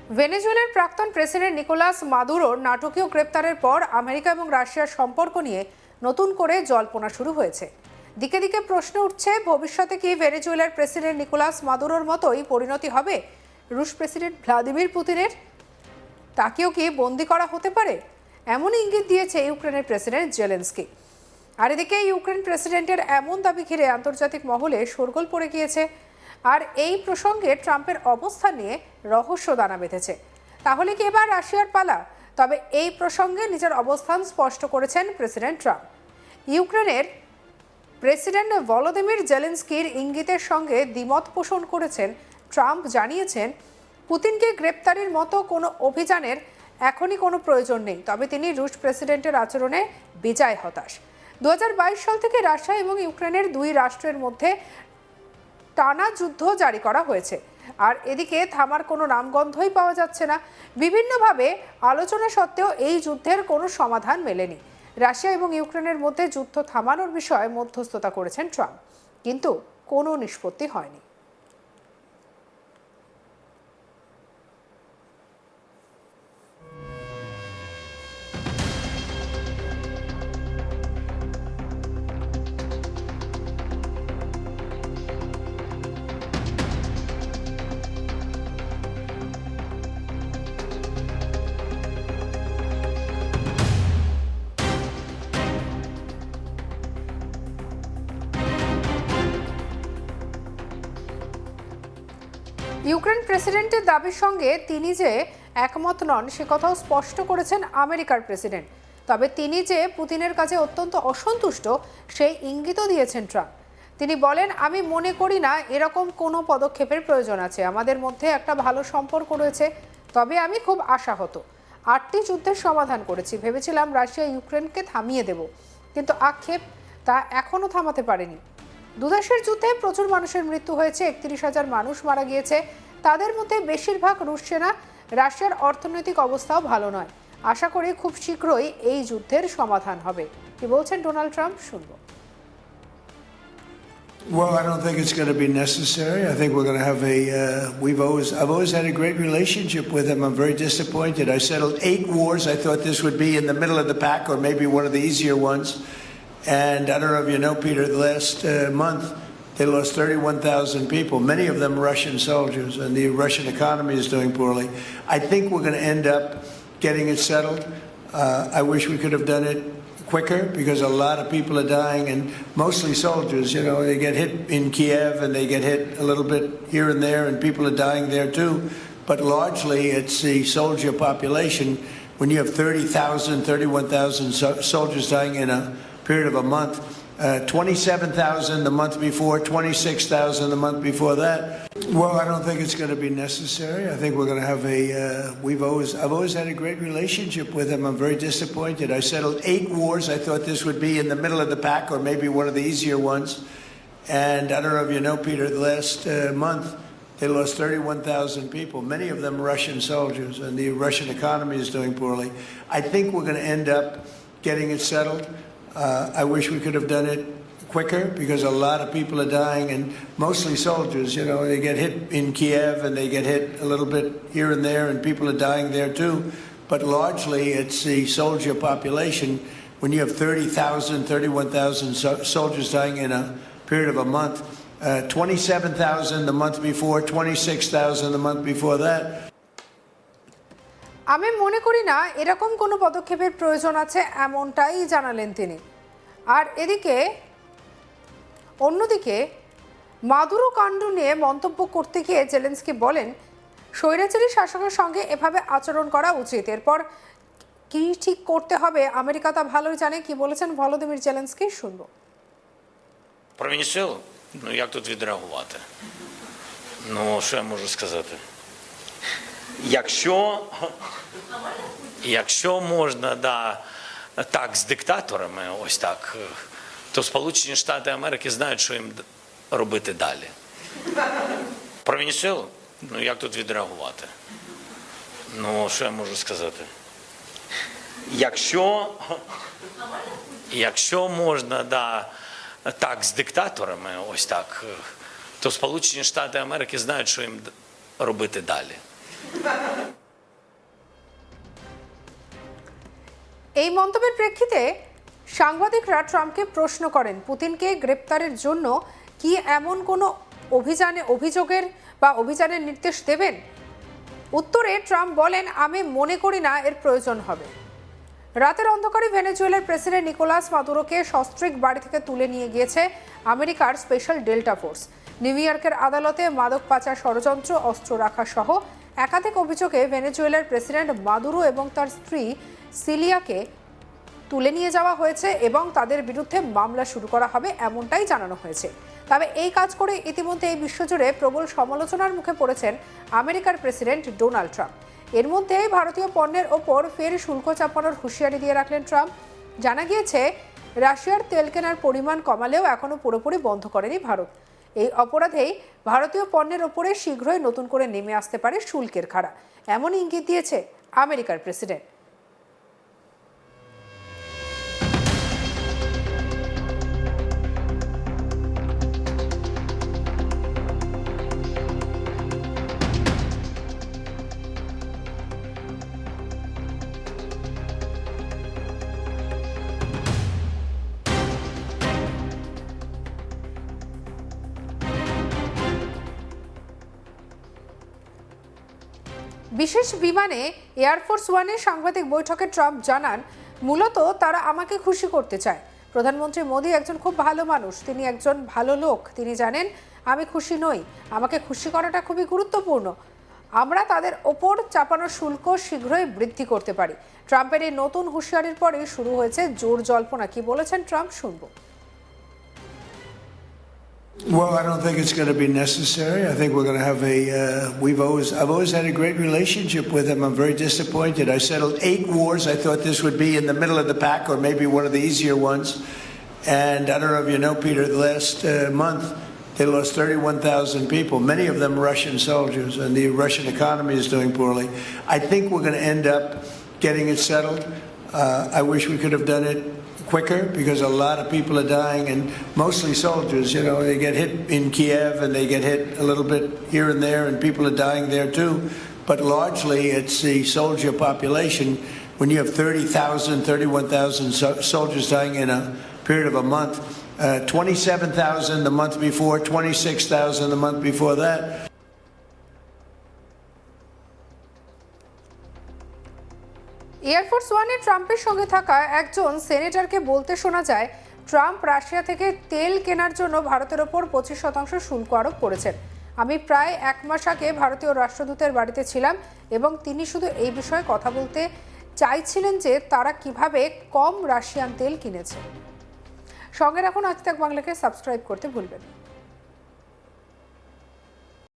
ভেনেজুয়েলার প্রাক্তন president Nicolas মাদুরোর নাটকীয় গ্রেপ্তারের পর আমেরিকা এবং রাশিয়ার সম্পর্ক নিয়ে নতুন করে জল্পনা শুরু হয়েছে। দিকে দিকে প্রশ্ন উঠছে, ভবিষ্যতে কি ভেনেজুয়েলার প্রেসিডেন্ট নিকোলাস মাদুরোর মতোই পরিণতি হবে রুশ প্রেসিডেন্ট ভ্লাদিমির পুতিনের? তাকেও কি বন্দী করা হতে পারে, এমন ইঙ্গিত দিয়েছে ইউক্রেনের প্রেসিডেন্ট জেলেনস্কি। আর এদিকে ইউক্রেন প্রেসিডেন্টের এমন দাবি ঘিরে আন্তর্জাতিক মহলে শোরগোল পড়ে গিয়েছে। আর এই প্রসঙ্গে ট্রাম্পের অবস্থান নিয়ে রহস্য দানা বেঁধেছে। তাহলে কি এবার রাশিয়ার পালা? তবে এই প্রসঙ্গে নিজের অবস্থান স্পষ্ট করেছেন প্রেসিডেন্ট ট্রাম্প। ইউক্রেনের প্রেসিডেন্ট ভলোদিমির জেলেনস্কির ইঙ্গিতের সঙ্গে দ্বিমত পোষণ করেছেন ট্রাম্প। জানিয়েছেন, পুতিনকে গ্রেপ্তারের মতো কোনো অভিযানের এখনই কোনো প্রয়োজন নেই, তবে তিনি রুশ প্রেসিডেন্টের আচরণে বেজায় হতাশ। 2022 সাল থেকে রাশিয়া এবং ইউক্রেনের দুই রাষ্ট্রের মধ্যে টানা যুদ্ধ জারি করা হয়েছে, আর এদিকে থামার কোনো নামগন্ধই পাওয়া যাচ্ছে না। বিভিন্নভাবে আলোচনা সত্ত্বেও এই যুদ্ধের কোনো সমাধান মেলেনি। রাশিয়া এবং ইউক্রেনের মধ্যে যুদ্ধ থামানোর বিষয়ে মধ্যস্থতা করেছেন ট্রাম্প, কিন্তু কোনো নিষ্পত্তি হয়নি। ইউক্রেন প্রেসিডেন্টের দাবির সঙ্গে তিনি যে একমত নন সে কথাও স্পষ্ট করেছেন আমেরিকার প্রেসিডেন্ট। তবে তিনি যে পুতিনের কাছে অত্যন্ত অসন্তুষ্ট সেই ইঙ্গিতও দিয়েছেন ট্রাম্প। তিনি বলেন, আমি মনে করি না এরকম কোনো পদক্ষেপের প্রয়োজন আছে। আমাদের মধ্যে একটা ভালো সম্পর্ক রয়েছে, তবে আমি খুব আশাহত। 8টি যুদ্ধের সমাধান করেছি, ভেবেছিলাম রাশিয়া ইউক্রেনকে থামিয়ে দেব, কিন্তু আক্ষেপ তা এখনও থামাতে পারেনি। দুদেশের যুদ্ধে প্রচুর মানুষের মৃত্যু হয়েছে, 31,000 মানুষ মারা গিয়েছে। তাদের মধ্যে বেশিরভাগ রুশ সেনা। রাশিয়ার অর্থনৈতিক অবস্থাও ভালো নয়। আশা করি খুব শীঘ্রই এই যুদ্ধের সমাধান হবে। কি বলছেন ডোনাল্ড ট্রাম্প, শুনবো। Well, I don't think it's going to be necessary. I think we're going to have I've always had a great relationship with him. I'm very disappointed. I settled 8 wars. I thought this would be in the middle of the pack, or maybe one of the easier ones. And I don't know if you know, Peter, the last month they lost 31,000 people, many of them Russian soldiers, and the Russian economy is doing poorly. I think we're going to end up getting it settled. I wish we could have done it quicker, because a lot of people are dying, and mostly soldiers. You know, they get hit in Kiev and they get hit a little bit here and there, and people are dying there too. But largely it's the soldier population. When you have 30,000, 31,000 soldiers dying in a period of a month, 27,000 the month before, 26,000 the month before that. Well, I don't think it's going to be necessary. I think we're going to have I've always had a great relationship with him. I'm very disappointed. I settled 8 wars. I thought this would be in the middle of the pack, or maybe one of the easier ones. And I don't know if you know, Peter, the last month they lost 31,000 people, many of them Russian soldiers, and the Russian economy is doing poorly. I think we're going to end up getting it settled. I wish we could have done it quicker, because a lot of people are dying, and mostly soldiers. You know, they get hit in Kiev and they get hit a little bit here and there, and people are dying there too. But largely it's the soldier population. When you have 30,000, 31,000 soldiers dying in a period of a month, 27,000 the month before, 26,000 the month before that. আমি মনে করি না এরকম কোনো পদক্ষেপের প্রয়োজন আছে, এমনটাই জানালেন তিনি। আর অন্যদিকে মাদুরো কাণ্ড নিয়ে মন্তব্য করতে গিয়ে জেলেনস্কি বলেন, স্বৈরাচারী শাসকের সঙ্গে এভাবে আচরণ করা উচিত। এরপর কি ঠিক করতে হবে আমেরিকা তা ভালোই জানে। কি বলেছেন ভলোদিমির জেলেনস্কি, শুনবো। Про Венесуелу? Ну, як тут відреагувати? Ну, що я можу сказати? Якщо можна, так, з диктаторами, ось так, то Сполучені Штати Америки знають, що їм робити далі. Про Венесуелу? Ну, як тут відреагувати? Ну, що я можу сказати? Якщо можна, так, з диктаторами, ось так, то Сполучені Штати Америки знають, що їм робити далі. এই মন্তব্যের প্রেক্ষিতে সাংবাদিকরা ট্রাম্পকে প্রশ্ন করেন, পুতিনকে গ্রেপ্তারের জন্য কি এমন কোনো অভিযানের নির্দেশ দেবেন? উত্তরে ট্রাম্প বলেন, আমি মনে করি না এর প্রয়োজন হবে। রাতের অন্ধকারে ভেনেজুয়েলার প্রেসিডেন্ট নিকোলাস মাদুরোকে সস্ত্রীক বাড়ি থেকে তুলে নিয়ে গিয়েছে আমেরিকার স্পেশাল ডেল্টা ফোর্স। নিউ ইয়র্কের আদালতে মাদক পাচার ষড়যন্ত্র, অস্ত্র রাখা সহ একাধিক অভিযোগে ভেনেজুয়েলার প্রেসিডেন্ট মাদুরো এবং তার স্ত্রী সিলিয়াকে তুলে নিয়ে যাওয়া হয়েছে এবং তাদের বিরুদ্ধে মামলা শুরু করা হবে এমনটাই জানানো হয়েছে। তবে এই কাজ করে ইতিমধ্যে এই বিশ্বজুড়ে প্রবল সমালোচনার মুখে পড়েছেন আমেরিকার প্রেসিডেন্ট ডোনাল্ড ট্রাম্প। এর মধ্যে ভারতীয় পণ্যের ওপর ফের শুল্ক চাপানোর হুঁশিয়ারি দিয়ে রাখলেন ট্রাম্প। জানা গিয়েছে, রাশিয়ার তেল কেনার পরিমাণ কমালেও এখনও পুরোপুরি বন্ধ করেনি ভারত। এই অপরাধেই ভারতীয় পণ্যের ওপরে শীঘ্রই নতুন করে নেমে আসতে পারে শুল্কের খাড়া, এমন ইঙ্গিত দিয়েছে আমেরিকার প্রেসিডেন্ট। বিশেষ বিমানে এয়ারফোর্স ওয়ানে সাংবাদিক বৈঠকে ট্রাম্প জানান, মূলত তারা আমাকে খুশি করতে চায়। প্রধানমন্ত্রী মোদি একজন খুব ভালো মানুষ, তিনি একজন ভালো লোক। তিনি জানেন আমি খুশি নই, আমাকে খুশি করাটা খুবই গুরুত্বপূর্ণ। আমরা তাদের ওপর চাপানো শুল্ক শীঘ্রই বৃদ্ধি করতে পারি। ট্রাম্পের এই নতুন হুঁশিয়ারির পরেই শুরু হয়েছে জোর জল্পনা। কি বলেছেন ট্রাম্প, শুনবো। Well, I don't think it's going to be necessary. I think we're going to have I've always had a great relationship with him. I'm very disappointed. I settled 8 wars. I thought this would be in the middle of the pack or maybe one of the easier ones. And I don't know if you know, Peter, the last month they lost 31,000 people, many of them Russian soldiers, and the Russian economy is doing poorly. I think we're going to end up getting it settled. I wish we could have done it quicker because a lot of people are dying, and mostly soldiers. You know, they get hit in Kiev and they get hit a little bit here and there, and people are dying there too. But largely it's the soldier population. When you have 30,000, 31,000 soldiers dying in a period of a month, 27,000 the month before, 26,000 the month before that. Air force ওয়ানে ট্রাম্পের সঙ্গে থাকা একজন সেনেটরকে বলতে শোনা যায়, Trump Russia থেকে তেল কেনার জন্য ভারতের ওপর 25% শুল্ক আরোপ করেছেন। আমি প্রায় 1 মাস আগে ভারতীয় রাষ্ট্রদূতের বাড়িতে ছিলাম এবং তিনি শুধু এই বিষয়ে কথা বলতে চাইছিলেন যে তারা কিভাবে কম রাশিয়ান তেল কিনেছে। সঙ্গে রাখুন আজ তাক বাংলাকে, সাবস্ক্রাইব করতে ভুলবেন না।